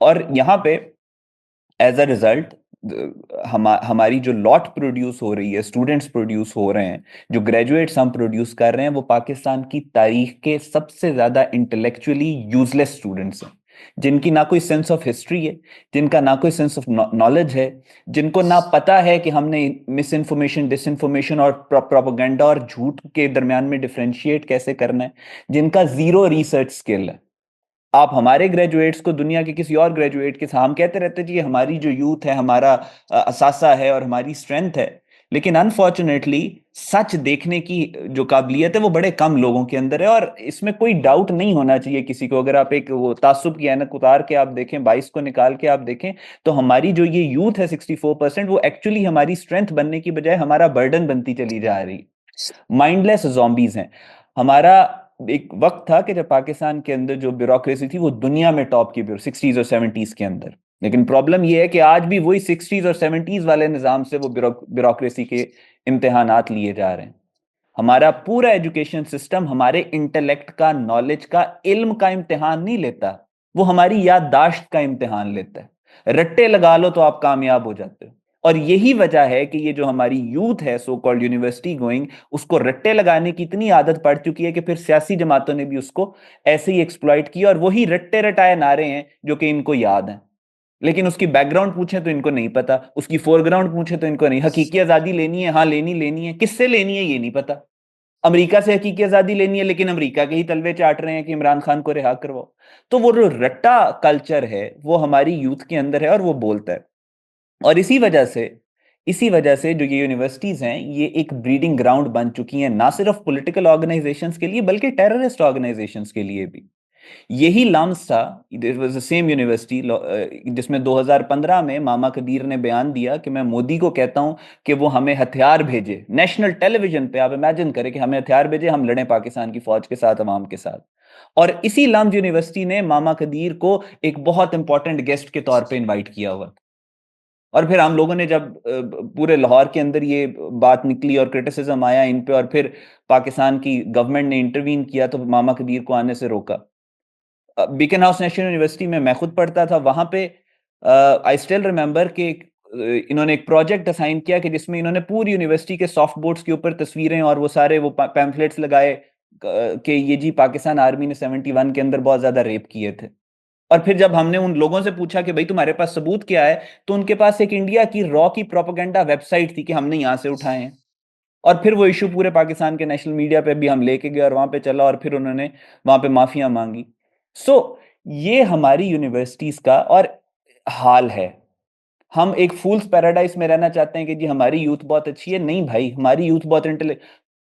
اور یہاں پہ ایز اے ریزلٹ ہماری جو لاٹ پروڈیوس ہو رہی ہے، اسٹوڈنٹس پروڈیوس ہو رہے ہیں، جو گریجویٹس ہم پروڈیوس کر رہے ہیں، وہ پاکستان کی تاریخ کے سب سے زیادہ انٹلیکچولی یوزلیس اسٹوڈنٹس ہیں، جن کی نہ کوئی سینس آف ہسٹری ہے، جن کا نہ کوئی سینس آف نالج ہے، جن کو نہ پتا ہے کہ ہم نے مس انفارمیشن، ڈس انفارمیشن اور پروپیگنڈا اور جھوٹ کے درمیان میں ڈفرینشیٹ کیسے کرنا ہے، جن کا زیرو ریسرچ اسکل ہے۔ آپ ہمارے گریجویٹس کو دنیا کے کسی اور گریجویٹ کے ساتھ ہم کہتے رہتے جی ہماری جو یوتھ ہے، ہمارا اثاثہ ہے اور ہماری اسٹرینتھ ہے، لیکن انفارچونیٹلی سچ دیکھنے کی جو قابلیت ہے وہ بڑے کم لوگوں کے اندر ہے، اور اس میں کوئی ڈاؤٹ نہیں ہونا چاہیے کسی کو۔ اگر آپ ایک وہ تعصب کی اینک اتار کے آپ دیکھیں، 22 کو نکال کے آپ دیکھیں، تو ہماری جو یہ یوتھ ہے 64%، وہ ایکچولی ہماری اسٹرینتھ بننے کی بجائے ہمارا برڈن بنتی چلی جا رہی، مائنڈ لیس زومبیز ہیں۔ ہمارا ایک وقت تھا کہ جب پاکستان کے اندر جو بیوروکریسی تھی وہ دنیا میں ٹاپ کی 60s اور 70s کے اندر، لیکن پرابلم یہ ہے کہ آج بھی وہی 60s اور 70s والے نظام سے وہ بیوروکریسی کے امتحانات لیے جا رہے ہیں۔ ہمارا پورا ایجوکیشن سسٹم ہمارے انٹلیکٹ کا، نالج کا، علم کا امتحان نہیں لیتا، وہ ہماری یادداشت کا امتحان لیتا ہے۔ رٹے لگا لو تو آپ کامیاب ہو جاتے ہو، اور یہی وجہ ہے کہ یہ جو ہماری یوتھ ہے سو کالڈ یونیورسٹی گوئنگ، اس کو رٹے لگانے کی اتنی عادت پڑ چکی ہے کہ پھر سیاسی جماعتوں نے بھی اس کو ایسے ہی ایکسپلائٹ کیا، اور وہی رٹے رٹائے نعرے ہیں جو کہ ان کو یاد ہیں، لیکن اس کی بیک گراؤنڈ پوچھیں تو ان کو نہیں پتا، اس کی فور گراؤنڈ پوچھیں تو ان کو نہیں۔ حقیقی آزادی لینی ہے، ہاں لینی ہے، کس سے لینی ہے یہ نہیں پتا۔ امریکہ سے حقیقی آزادی لینی ہے، لیکن امریکہ کے ہی تلوے چاٹ رہے ہیں کہ عمران خان کو رہا کرواؤ۔ تو وہ جو رٹا کلچر ہے وہ ہماری یوتھ کے اندر ہے اور وہ بولتا ہے، اور اسی وجہ سے جو یہ یونیورسٹیز ہیں یہ ایک بریڈنگ گراؤنڈ بن چکی ہیں، نہ صرف پولیٹیکل آرگنائزیشنز کے لیے بلکہ ٹیررسٹ آرگنائزیشنز کے لیے بھی۔ یہی لمس تھا، it was the same university جس میں 2015 میں ماما قدیر نے بیان دیا کہ میں مودی کو کہتا ہوں کہ وہ ہمیں ہتھیار بھیجے، نیشنل ٹیلی ویژن پہ آپ امیجن کریں کہ ہمیں ہتھیار بھیجے، ہم لڑیں پاکستان کی فوج کے ساتھ، عوام کے ساتھ۔ اور اسی لمس یونیورسٹی نے ماما قدیر کو ایک بہت امپورٹنٹ گیسٹ کے طور پہ انوائٹ کیا ہوا، اور پھر ہم لوگوں نے جب پورے لاہور کے اندر یہ بات نکلی اور کرٹیسزم آیا ان پہ، اور پھر پاکستان کی گورنمنٹ نے انٹروین کیا تو ماما قدیر کو آنے سے روکا۔ بیکن ہاؤس نیشنل یونیورسٹی میں خود پڑھتا تھا، وہاں پہ آئی اسٹل ریمبر کہ انہوں نے ایک پروجیکٹ اسائن کیا کہ جس میں انہوں نے پوری یونیورسٹی کے سافٹ بورڈز کے اوپر تصویریں اور وہ سارے وہ پیمفلیٹس لگائے کہ یہ جی پاکستان آرمی نے 71 کے اندر بہت زیادہ ریپ کیے تھے۔ اور پھر جب ہم نے ان لوگوں سے پوچھا کہ بھائی تمہارے پاس ثبوت کیا ہے، تو ان کے پاس ایک انڈیا کی را کی پروپیگنڈا ویب سائٹ تھی کہ ہم نے یہاں سے اٹھائے ہیں، اور پھر وہ ایشو پورے پاکستان کے نیشنل میڈیا پہ بھی ہم لے کے گئے اور وہاں پہ چلا، اور پھر انہوں نے وہاں پہ معافیاں مانگی۔ سو یہ ہماری یونیورسٹیز کا اور حال ہے۔ ہم ایک فولز پیراڈائز میں رہنا چاہتے ہیں کہ جی ہماری یوتھ بہت اچھی ہے، نہیں بھائی، ہماری یوتھ بہت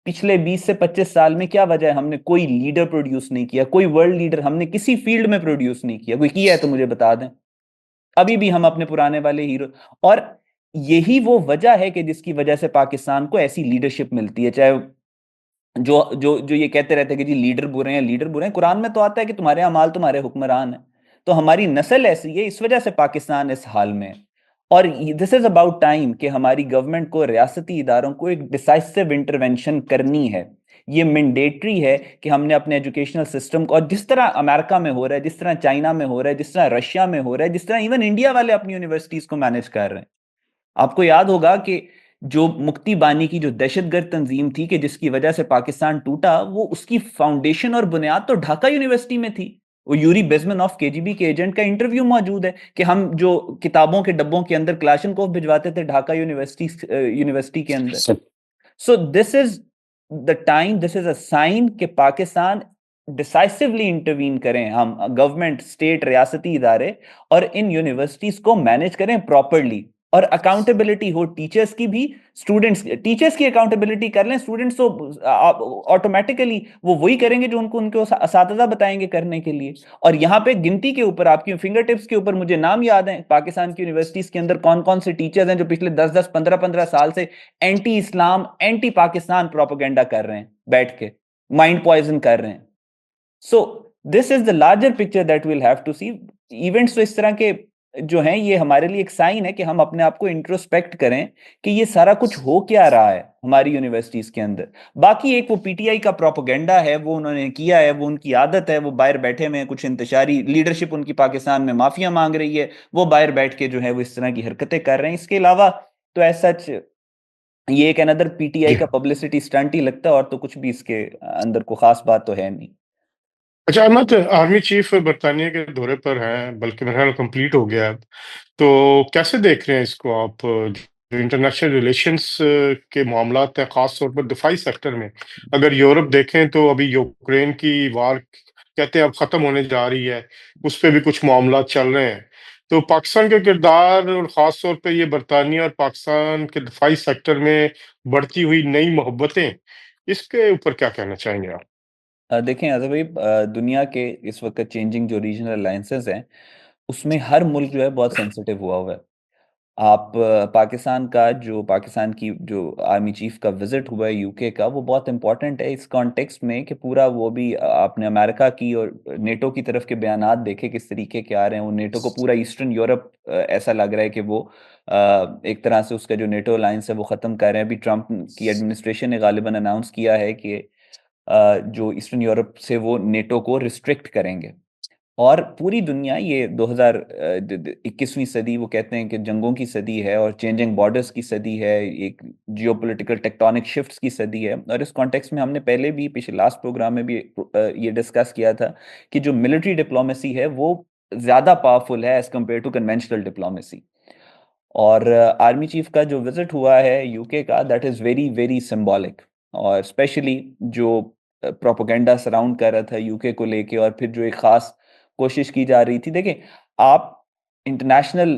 پچھلے 20 سے 25 سال میں کیا وجہ ہے ہم نے کوئی لیڈر پروڈیوس نہیں کیا، کوئی ورلڈ لیڈر ہم نے کسی فیلڈ میں پروڈیوس نہیں کیا، کوئی کیا ہے تو مجھے بتا دیں۔ ابھی بھی ہم اپنے پرانے والے ہیرو، اور یہی وہ وجہ ہے کہ جس کی وجہ سے پاکستان کو ایسی لیڈرشپ ملتی ہے، چاہے جو یہ کہتے رہتے ہیں کہ جی لیڈر برے ہیں، لیڈر برے ہیں، قرآن میں تو آتا ہے کہ تمہارے اعمال تمہارے حکمران ہیں۔ تو ہماری نسل ایسی ہے، اس وجہ سے پاکستان اس حال میں ہے، اور دس از اباؤٹ ٹائم کہ ہماری گورنمنٹ کو، ریاستی اداروں کو ایک ڈیسائسو انٹرونشن کرنی ہے۔ یہ مینڈیٹری ہے کہ ہم نے اپنے ایجوکیشنل سسٹم کو، اور جس طرح امریکہ میں ہو رہا ہے، جس طرح چائنا میں ہو رہا ہے، جس طرح رشیا میں ہو رہا ہے، جس طرح ایون انڈیا والے اپنی یونیورسٹیز کو مینج کر رہے ہیں۔ آپ کو یاد ہوگا کہ جو مکتی بانی کی جو دہشت گرد تنظیم تھی کہ جس کی وجہ سے پاکستان ٹوٹا، وہ اس کی فاؤنڈیشن اور بنیاد تو ڈھاکہ یونیورسٹی میں تھی۔ وہ یوری بیزمنوف KGB کے ایجنٹ کا انٹرویو موجود ہے کہ ہم جو کتابوں کے ڈبوں کے اندر کلاشنکوف بھجواتے تھے ڈھاکہ یونیورسٹی کے اندر۔ سو this is the time, this is a sign کہ پاکستان ڈیسائسولی انٹروین کریں، ہم گورنمنٹ، اسٹیٹ، ریاستی ادارے، اور ان یونیورسٹیز کو مینج کریں پراپرلی، اور اکاؤنٹیبلٹی ہو ٹیچرز کی بھی، اسٹوڈنٹس، ٹیچرز کی اکاؤنٹیبلٹی کر لیں، اسٹوڈنٹس تو آٹومیٹیکلی وہی کریں گے جو ان کو اساتذہ بتائیں گے کرنے کے لیے۔ اور یہاں پہ گنتی کے اوپر، آپ کی فنگر ٹپس کے اوپر مجھے نام یاد ہیں پاکستان کی یونیورسٹیز کے اندر کون کون سے ٹیچرز ہیں جو پچھلے 10 15 سال سے اینٹی اسلام، اینٹی پاکستان پروپیگنڈا کر رہے ہیں، بیٹھ کے مائنڈ پوائزن کر رہے ہیں۔ So this is the larger picture that we'll have to see. Events تو اس طرح کے جو ہیں یہ ہمارے لیے ایک سائن ہے کہ ہم اپنے آپ کو انٹروسپیکٹ کریں کہ یہ سارا کچھ ہو کیا رہا ہے ہماری یونیورسٹیز کے اندر. باقی ایک وہ پی ٹی آئی کا پروپیگنڈا ہے، وہ انہوں نے کیا ہے، وہ ان کی عادت ہے، وہ باہر بیٹھے ہوئے ہیں، کچھ انتشاری لیڈرشپ ان کی پاکستان میں معافیا مانگ رہی ہے، وہ باہر بیٹھ کے جو ہے وہ اس طرح کی حرکتیں کر رہے ہیں. اس کے علاوہ تو ایسا یہ ایک اندر پی ٹی آئی جی کا پبلسٹی اسٹنٹ ہی لگتا ہے، اور تو کچھ بھی اس کے اندر کو خاص بات تو ہے نہیں. اچھا احمد، آرمی چیف برطانیہ کے دورے پر ہیں، بلکہ میرا خیال کمپلیٹ ہو گیا اب، تو کیسے دیکھ رہے ہیں اس کو آپ؟ جو انٹرنیشنل ریلیشنز کے معاملات ہیں، خاص طور پر دفاعی سیکٹر میں، اگر یورپ دیکھیں تو ابھی یوکرین کی وار کہتے ہیں اب ختم ہونے جا رہی ہے، اس پہ بھی کچھ معاملات چل رہے ہیں. تو پاکستان کے کردار اور خاص طور پہ یہ برطانیہ اور پاکستان کے دفاعی سیکٹر میں بڑھتی ہوئی نئی محبتیں، اس کے اوپر کیا کہنا چاہیں گے آپ؟ دیکھیں اظہر بھائی، دنیا کے اس وقت چینجنگ جو ریجنل الائنسز ہیں اس میں ہر ملک جو ہے بہت سینسٹیو ہوا ہے. آپ پاکستان کا جو پاکستان کی جو آرمی چیف کا وزٹ ہوا ہے یو کے کا، وہ بہت امپورٹنٹ ہے اس کانٹیکسٹ میں کہ پورا وہ بھی آپ نے امریکہ کی اور نیٹو کی طرف کے بیانات دیکھے کس طریقے کے آ رہے ہیں. وہ نیٹو کو پورا ایسٹرن یورپ ایسا لگ رہا ہے کہ وہ ایک طرح سے اس کا جو نیٹو الائنس ہے وہ ختم کر رہے ہیں. ابھی ٹرمپ کی ایڈمنسٹریشن نے غالباً اناؤنس کیا ہے کہ جو ایسٹرن یورپ سے وہ نیٹو کو ریسٹرکٹ کریں گے. اور پوری دنیا یہ 21ویں صدی، وہ کہتے ہیں کہ جنگوں کی صدی ہے اور چینجنگ بارڈرز کی صدی ہے، ایک جیو پولیٹیکل ٹیکٹونک شفٹس کی صدی ہے. اور اس کانٹیکس میں ہم نے پہلے بھی پچھلے لاسٹ پروگرام میں بھی یہ ڈسکس کیا تھا کہ جو ملٹری ڈپلومیسی ہے وہ زیادہ پاورفل ہے as compared to conventional diplomacy. اور آرمی چیف کا جو وزٹ ہوا ہے یو کے کا، that is very very symbolic. اور اسپیشلی جو پروپیگنڈا سراؤنڈ کر رہا تھا یو کے کو لے کے، اور پھر جو ایک خاص کوشش کی جا رہی تھی. دیکھیں آپ انٹرنیشنل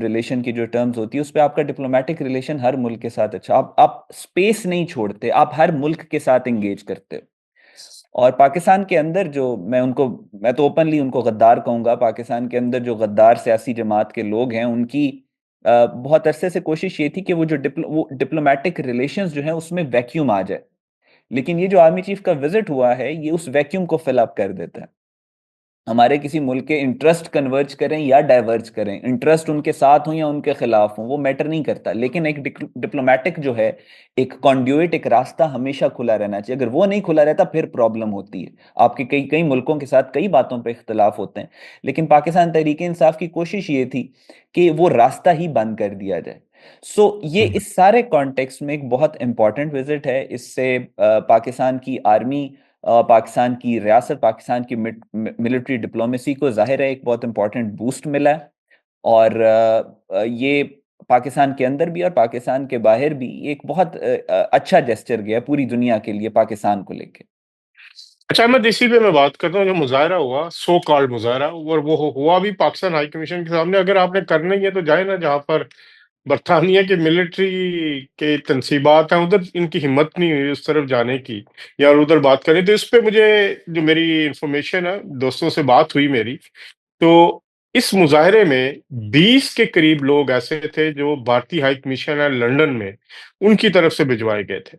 ریلیشن کی جو ٹرمز ہوتی ہے اس پہ آپ کا ڈپلومیٹک ریلیشن ہر ملک کے ساتھ اچھا، آپ اسپیس نہیں چھوڑتے، آپ ہر ملک کے ساتھ انگیج کرتے ہو. اور پاکستان کے اندر جو میں تو اوپنلی ان کو غدار کہوں گا. پاکستان کے اندر جو غدار سیاسی جماعت کے لوگ ہیں ان کی بہت عرصے سے کوشش یہ تھی کہ وہ جو ڈپلومیٹک ریلیشنز جو ہیں اس میں ویکیوم آ جائے. لیکن یہ جو آرمی چیف کا وزٹ ہوا ہے یہ اس ویکیوم کو فل اپ کر دیتا ہے. ہمارے کسی ملک کے انٹرسٹ کنورج کریں یا ڈائیورج کریں، انٹرسٹ ان کے ساتھ ہوں یا ان کے خلاف ہوں، وہ میٹر نہیں کرتا. لیکن ایک ڈپلومیٹک جو ہے، ایک کانڈیوٹ، ایک راستہ ہمیشہ کھلا رہنا چاہیے. اگر وہ نہیں کھلا رہتا پھر پرابلم ہوتی ہے. آپ کے کئی کئی ملکوں کے ساتھ کئی باتوں پہ اختلاف ہوتے ہیں، لیکن پاکستان تحریک انصاف کی کوشش یہ تھی کہ وہ راستہ ہی بند کر دیا جائے. یہ اس سارے کانٹیکسٹ میں ایک بہت امپورٹنٹ وزٹ ہے. اس سے پاکستان کی آرمی، پاکستان کی ریاست، پاکستان کی ملٹری ڈپلومیسی کو ظاہر ہے ایک بہت امپورٹنٹ بوسٹ ملا ہے. اور یہ پاکستان کے اندر بھی اور پاکستان کے باہر بھی ایک بہت اچھا جیسچر گیا پوری دنیا کے لیے پاکستان کو لے کے. اچھا احمد، اسی پہ میں بات کرتا ہوں. جو مظاہرہ ہوا، سو کالڈ مظاہرہ، اور وہ ہوا بھی پاکستان ہائی کمیشن کے سامنے. اگر آپ نے کرنا ہی ہے تو جائے نا جہاں پر برطانیہ کے ملٹری کے تنصیبات ہیں، ادھر ان کی ہمت نہیں ہوئی اس طرف جانے کی یا ادھر بات کریں. تو اس پہ مجھے جو میری انفارمیشن ہے، دوستوں سے بات ہوئی میری، تو اس مظاہرے میں 20 کے قریب لوگ ایسے تھے جو بھارتی ہائی کمیشن ہے لنڈن میں، ان کی طرف سے بھجوائے گئے تھے.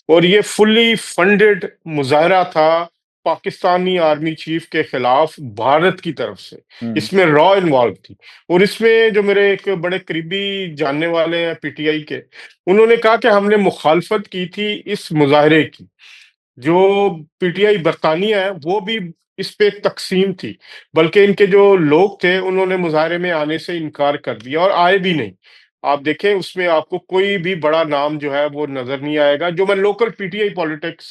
اور یہ فلی فنڈڈ مظاہرہ تھا پاکستانی آرمی چیف کے خلاف بھارت کی طرف سے. اس میں را انوالو تھی. اور اس میں جو میرے ایک بڑے قریبی جاننے والے ہیں پی ٹی آئی کے، انہوں نے کہا کہ ہم نے مخالفت کی تھی اس مظاہرے کی. جو پی ٹی آئی برطانیہ ہے وہ بھی اس پہ تقسیم تھی، بلکہ ان کے جو لوگ تھے انہوں نے مظاہرے میں آنے سے انکار کر دیا اور آئے بھی نہیں. آپ دیکھیں اس میں آپ کو کوئی بھی بڑا نام جو ہے وہ نظر نہیں آئے گا. جو میں local P T I politics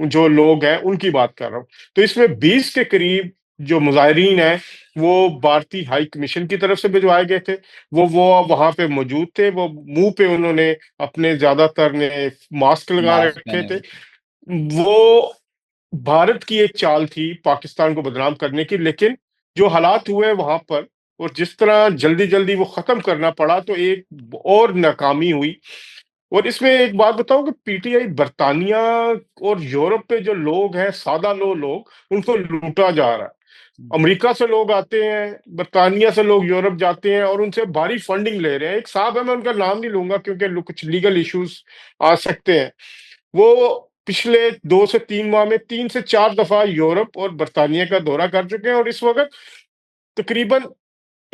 جو لوگ ہیں ان کی بات کر رہا ہوں. تو اس میں 20 کے قریب جو مظاہرین ہیں وہ بھارتی ہائی کمیشن کی طرف سے بھجوائے گئے تھے. وہ وہاں پہ موجود تھے. وہ منہ پہ انہوں نے اپنے زیادہ تر نے ماسک لگا ماسک رکھے پہنے تھے. ہوئے تھے. وہ بھارت کی ایک چال تھی پاکستان کو بدنام کرنے کی. لیکن جو حالات ہوئے وہاں پر اور جس طرح جلدی جلدی وہ ختم کرنا پڑا تو ایک اور ناکامی ہوئی. اور اس میں ایک بات بتاؤں کہ پی ٹی آئی برطانیہ اور یورپ پہ جو لوگ ہیں، سادہ لوگ، ان کو لوٹا جا رہا ہے. امریکہ سے لوگ آتے ہیں، برطانیہ سے لوگ یورپ جاتے ہیں اور ان سے بھاری فنڈنگ لے رہے ہیں. ایک صاحب ہے، میں ان کا نام نہیں لوں گا کیونکہ کچھ لیگل ایشوز آ سکتے ہیں. وہ پچھلے 2 سے 3 ماہ میں 3 سے 4 دفعہ یورپ اور برطانیہ کا دورہ کر چکے ہیں اور اس وقت تقریباً